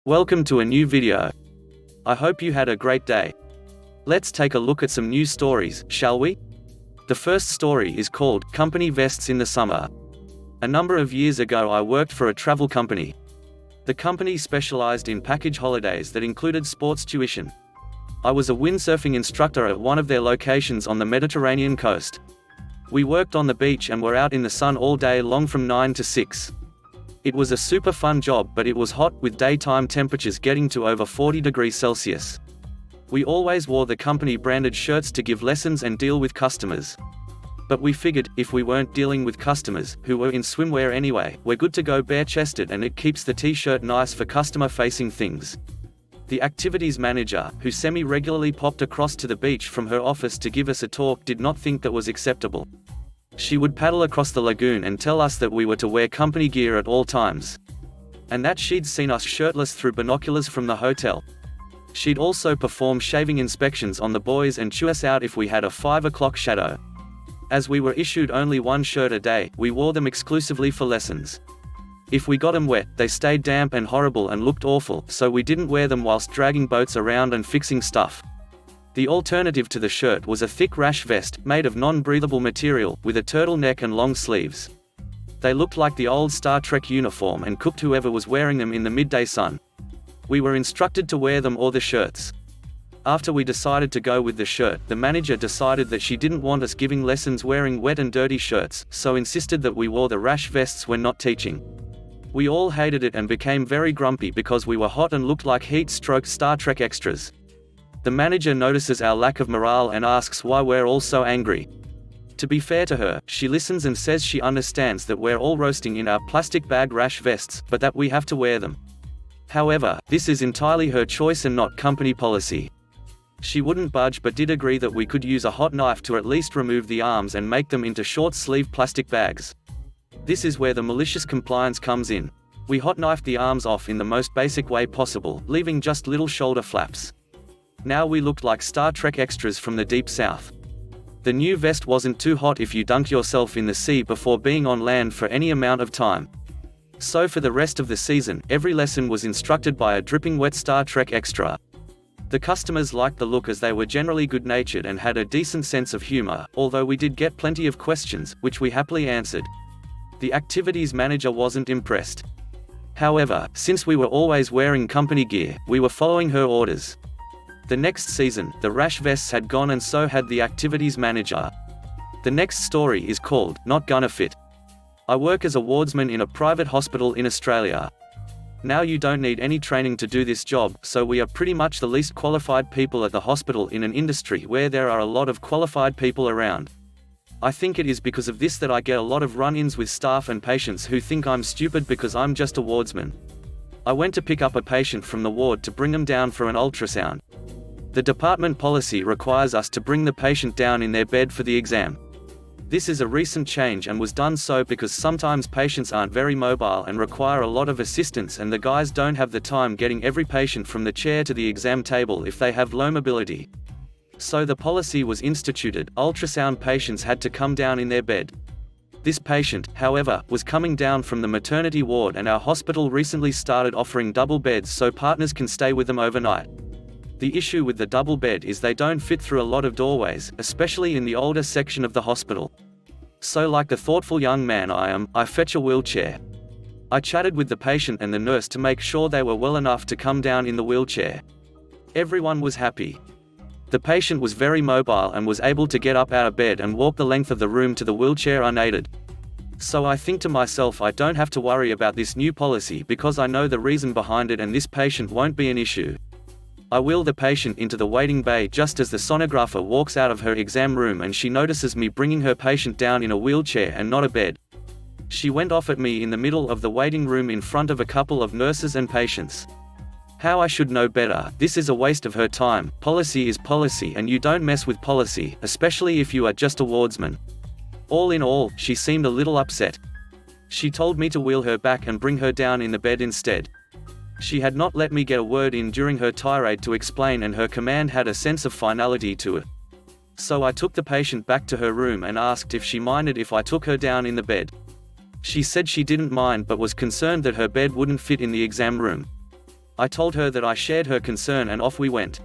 Welcome to a new video. I hope you had a great day. Let's take a look at some news stories, shall we? The first story is called Company Vests in the Summer. A number of years ago I worked for a travel company. The company specialized in package holidays that included sports tuition. I was a windsurfing instructor at one of their locations on the Mediterranean coast. We worked on the beach and were out in the sun all day long from 9 to 6. It was a super fun job, but it was hot, with daytime temperatures getting to over 40 degrees Celsius. We always wore the company branded shirts to give lessons and deal with customers. But we figured, if we weren't dealing with customers, who were in swimwear anyway, we're good to go bare-chested, and it keeps the t-shirt nice for customer-facing things. The activities manager, who semi-regularly popped across to the beach from her office to give us a talk, did not think that was acceptable. She would paddle across the lagoon and tell us that we were to wear company gear at all times. And that she'd seen us shirtless through binoculars from the hotel. She'd also perform shaving inspections on the boys and chew us out if we had a 5 o'clock shadow. As we were issued only one shirt a day, we wore them exclusively for lessons. If we got them wet, they stayed damp and horrible and looked awful, so we didn't wear them whilst dragging boats around and fixing stuff. The alternative to the shirt was a thick rash vest, made of non-breathable material, with a turtleneck and long sleeves. They looked like the old Star Trek uniform and cooked whoever was wearing them in the midday sun. We were instructed to wear them or the shirts. After we decided to go with the shirt, the manager decided that she didn't want us giving lessons wearing wet and dirty shirts, so insisted that we wore the rash vests when not teaching. We all hated it and became very grumpy because we were hot and looked like heat-stroke Star Trek extras. The manager notices our lack of morale and asks why we're all so angry. To be fair to her, she listens and says she understands that we're all roasting in our plastic bag rash vests, but that we have to wear them. However, this is entirely her choice and not company policy. She wouldn't budge, but did agree that we could use a hot knife to at least remove the arms and make them into short-sleeve plastic bags. This is where the malicious compliance comes in. We hot knifed the arms off in the most basic way possible, leaving just little shoulder flaps. Now we looked like Star Trek extras from the deep south. The new vest wasn't too hot if you dunk yourself in the sea before being on land for any amount of time. So for the rest of the season, every lesson was instructed by a dripping wet Star Trek extra. The customers liked the look as they were generally good-natured and had a decent sense of humor, although we did get plenty of questions, which we happily answered. The activities manager wasn't impressed. However, since we were always wearing company gear, we were following her orders. The next season, the rash vests had gone and so had the activities manager. The next story is called Not Gonna Fit. I work as a wardsman in a private hospital in Australia. Now you don't need any training to do this job, so we are pretty much the least qualified people at the hospital in an industry where there are a lot of qualified people around. I think it is because of this that I get a lot of run-ins with staff and patients who think I'm stupid because I'm just a wardsman. I went to pick up a patient from the ward to bring them down for an ultrasound. The department policy requires us to bring the patient down in their bed for the exam. This is a recent change and was done so because sometimes patients aren't very mobile and require a lot of assistance, and the guys don't have the time getting every patient from the chair to the exam table if they have low mobility. So the policy was instituted: ultrasound patients had to come down in their bed. This patient, however, was coming down from the maternity ward, and our hospital recently started offering double beds so partners can stay with them overnight. The issue with the double bed is they don't fit through a lot of doorways, especially in the older section of the hospital. So like the thoughtful young man I am, I fetch a wheelchair. I chatted with the patient and the nurse to make sure they were well enough to come down in the wheelchair. Everyone was happy. The patient was very mobile and was able to get up out of bed and walk the length of the room to the wheelchair unaided. So I think to myself, I don't have to worry about this new policy because I know the reason behind it, and this patient won't be an issue. I wheel the patient into the waiting bay just as the sonographer walks out of her exam room, and she notices me bringing her patient down in a wheelchair and not a bed. She went off at me in the middle of the waiting room in front of a couple of nurses and patients. How I should know better. This is a waste of her time. Policy is policy, and you don't mess with policy, especially if you are just a wardsman. All in all, she seemed a little upset. She told me to wheel her back and bring her down in the bed instead. She had not let me get a word in during her tirade to explain, and her command had a sense of finality to it. So I took the patient back to her room and asked if she minded if I took her down in the bed. She said she didn't mind, but was concerned that her bed wouldn't fit in the exam room. I told her that I shared her concern and off we went.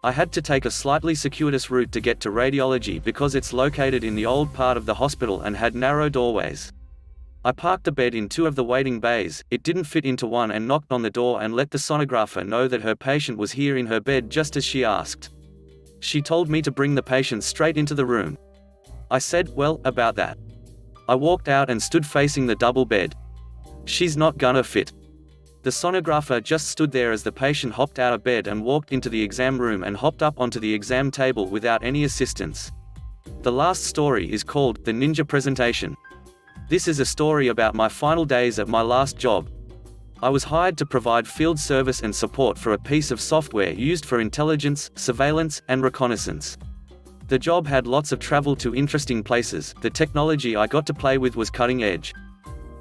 I had to take a slightly circuitous route to get to radiology because it's located in the old part of the hospital and had narrow doorways. I parked the bed in 2 of the waiting bays, it didn't fit into one, and knocked on the door and let the sonographer know that her patient was here in her bed just as she asked. She told me to bring the patient straight into the room. I said, well, about that. I walked out and stood facing the double bed. She's not gonna fit. The sonographer just stood there as the patient hopped out of bed and walked into the exam room and hopped up onto the exam table without any assistance. The last story is called The Ninja Presentation. This is a story about my final days at my last job. I was hired to provide field service and support for a piece of software used for intelligence, surveillance, and reconnaissance. The job had lots of travel to interesting places, the technology I got to play with was cutting edge.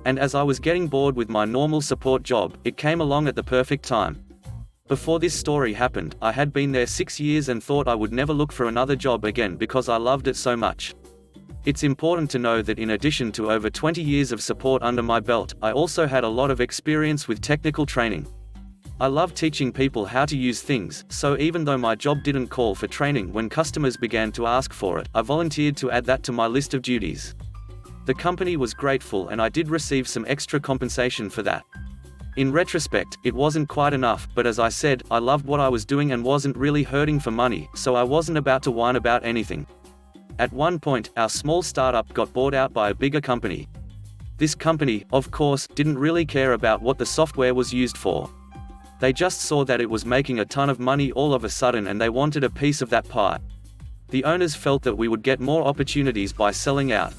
And as I was getting bored with my normal support job, it came along at the perfect time. Before this story happened, I had been there 6 years and thought I would never look for another job again because I loved it so much. It's important to know that in addition to over 20 years of support under my belt, I also had a lot of experience with technical training. I love teaching people how to use things, so even though my job didn't call for training when customers began to ask for it, I volunteered to add that to my list of duties. The company was grateful and I did receive some extra compensation for that. In retrospect, it wasn't quite enough, but as I said, I loved what I was doing and wasn't really hurting for money, so I wasn't about to whine about anything. At one point, our small startup got bought out by a bigger company. This company, of course, didn't really care about what the software was used for. They just saw that it was making a ton of money all of a sudden and they wanted a piece of that pie. The owners felt that we would get more opportunities by selling out.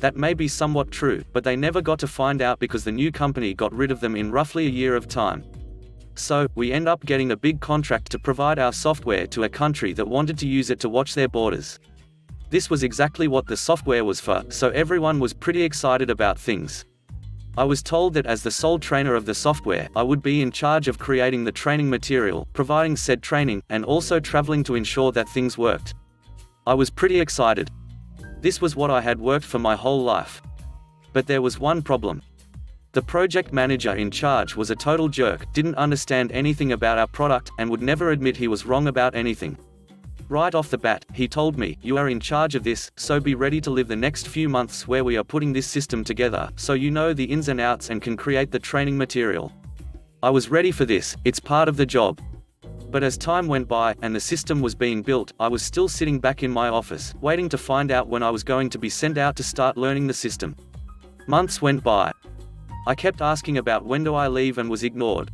That may be somewhat true, but they never got to find out because the new company got rid of them in roughly a year of time. So, we end up getting a big contract to provide our software to a country that wanted to use it to watch their borders. This was exactly what the software was for, so everyone was pretty excited about things. I was told that as the sole trainer of the software, I would be in charge of creating the training material, providing said training, and also traveling to ensure that things worked. I was pretty excited. This was what I had worked for my whole life. But there was one problem. The project manager in charge was a total jerk, didn't understand anything about our product, and would never admit he was wrong about anything. Right off the bat, he told me, "You are in charge of this, so be ready to live the next few months where we are putting this system together, so you know the ins and outs and can create the training material." I was ready for this, it's part of the job. But as time went by, and the system was being built, I was still sitting back in my office, waiting to find out when I was going to be sent out to start learning the system. Months went by. I kept asking about when do I leave and was ignored.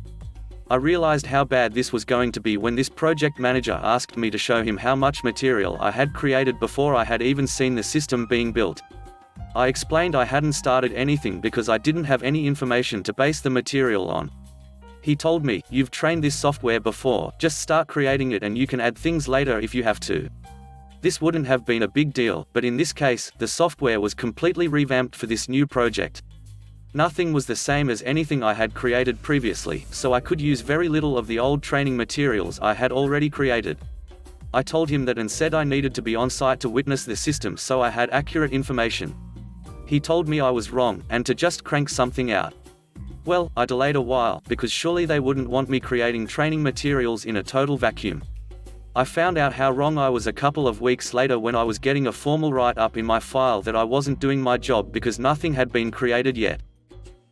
I realized how bad this was going to be when this project manager asked me to show him how much material I had created before I had even seen the system being built. I explained I hadn't started anything because I didn't have any information to base the material on. He told me, "You've trained this software before, just start creating it and you can add things later if you have to." This wouldn't have been a big deal, but in this case, the software was completely revamped for this new project. Nothing was the same as anything I had created previously, so I could use very little of the old training materials I had already created. I told him that and said I needed to be on site to witness the system so I had accurate information. He told me I was wrong, and to just crank something out. Well, I delayed a while, because surely they wouldn't want me creating training materials in a total vacuum. I found out how wrong I was a couple of weeks later when I was getting a formal write-up in my file that I wasn't doing my job because nothing had been created yet.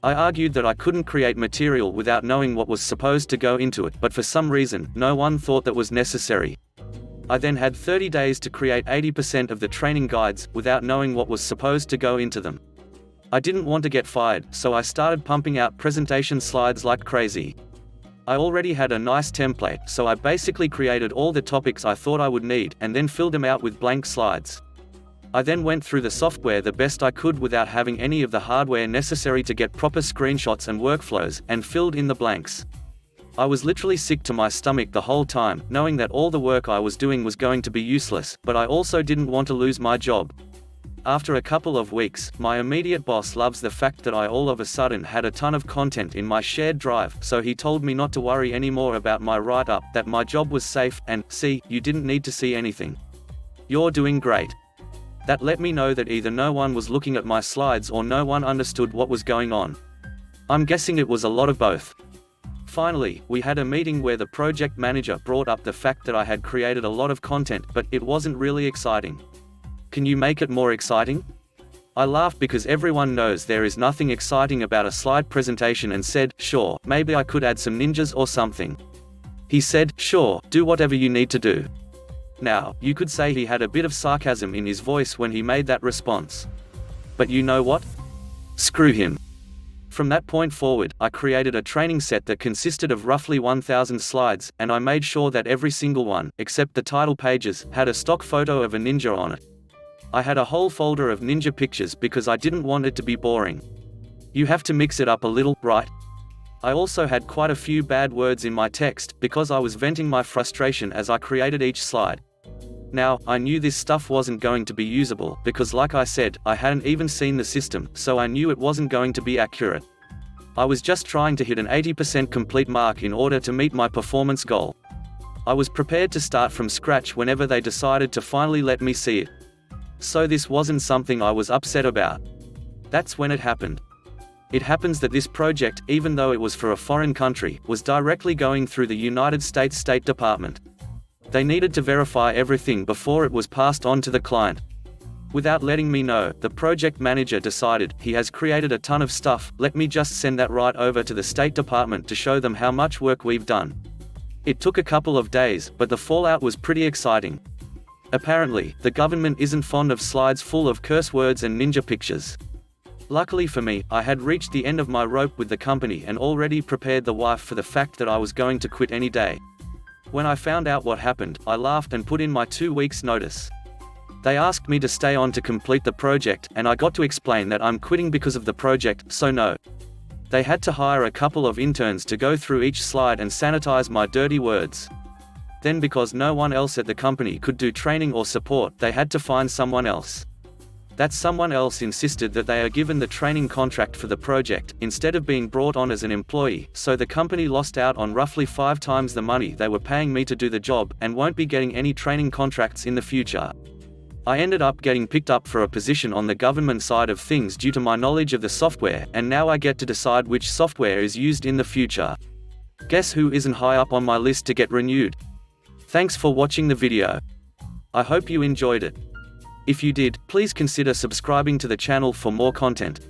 I argued that I couldn't create material without knowing what was supposed to go into it, but for some reason, no one thought that was necessary. I then had 30 days to create 80% of the training guides, without knowing what was supposed to go into them. I didn't want to get fired, so I started pumping out presentation slides like crazy. I already had a nice template, so I basically created all the topics I thought I would need, and then filled them out with blank slides. I then went through the software the best I could without having any of the hardware necessary to get proper screenshots and workflows, and filled in the blanks. I was literally sick to my stomach the whole time, knowing that all the work I was doing was going to be useless, but I also didn't want to lose my job. After a couple of weeks, my immediate boss loves the fact that I all of a sudden had a ton of content in my shared drive, so he told me not to worry anymore about my write-up, that my job was safe, and, "See, you didn't need to see anything. You're doing great." That let me know that either no one was looking at my slides or no one understood what was going on. I'm guessing it was a lot of both. Finally, we had a meeting where the project manager brought up the fact that I had created a lot of content, but it wasn't really exciting. Can you make it more exciting? I laughed because everyone knows there is nothing exciting about a slide presentation and said, sure, maybe I could add some ninjas or something. He said, sure, do whatever you need to do. Now, you could say he had a bit of sarcasm in his voice when he made that response. But you know what? Screw him. From that point forward, I created a training set that consisted of roughly 1,000 slides, and I made sure that every single one, except the title pages, had a stock photo of a ninja on it. I had a whole folder of ninja pictures because I didn't want it to be boring. You have to mix it up a little, right? I also had quite a few bad words in my text, because I was venting my frustration as I created each slide. Now, I knew this stuff wasn't going to be usable, because like I said, I hadn't even seen the system, so I knew it wasn't going to be accurate. I was just trying to hit an 80% complete mark in order to meet my performance goal. I was prepared to start from scratch whenever they decided to finally let me see it. So this wasn't something I was upset about. That's when it happened. It happens that this project, even though it was for a foreign country, was directly going through the United States State Department. They needed to verify everything before it was passed on to the client. Without letting me know, the project manager decided, he has created a ton of stuff, let me just send that right over to the State Department to show them how much work we've done. It took a couple of days, but the fallout was pretty exciting. Apparently, the government isn't fond of slides full of curse words and ninja pictures. Luckily for me, I had reached the end of my rope with the company and already prepared the wife for the fact that I was going to quit any day. When I found out what happened, I laughed and put in my 2 weeks' notice. They asked me to stay on to complete the project, and I got to explain that I'm quitting because of the project, so no. They had to hire a couple of interns to go through each slide and sanitize my dirty words. Then because no one else at the company could do training or support, they had to find someone else. That someone else insisted that they are given the training contract for the project, instead of being brought on as an employee, so the company lost out on roughly 5 times the money they were paying me to do the job, and won't be getting any training contracts in the future. I ended up getting picked up for a position on the government side of things due to my knowledge of the software, and now I get to decide which software is used in the future. Guess who isn't high up on my list to get renewed? Thanks for watching the video. I hope you enjoyed it. If you did, please consider subscribing to the channel for more content.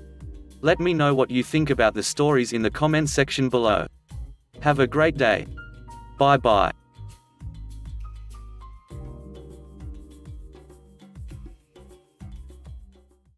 Let me know what you think about the stories in the comment section below. Have a great day. Bye bye.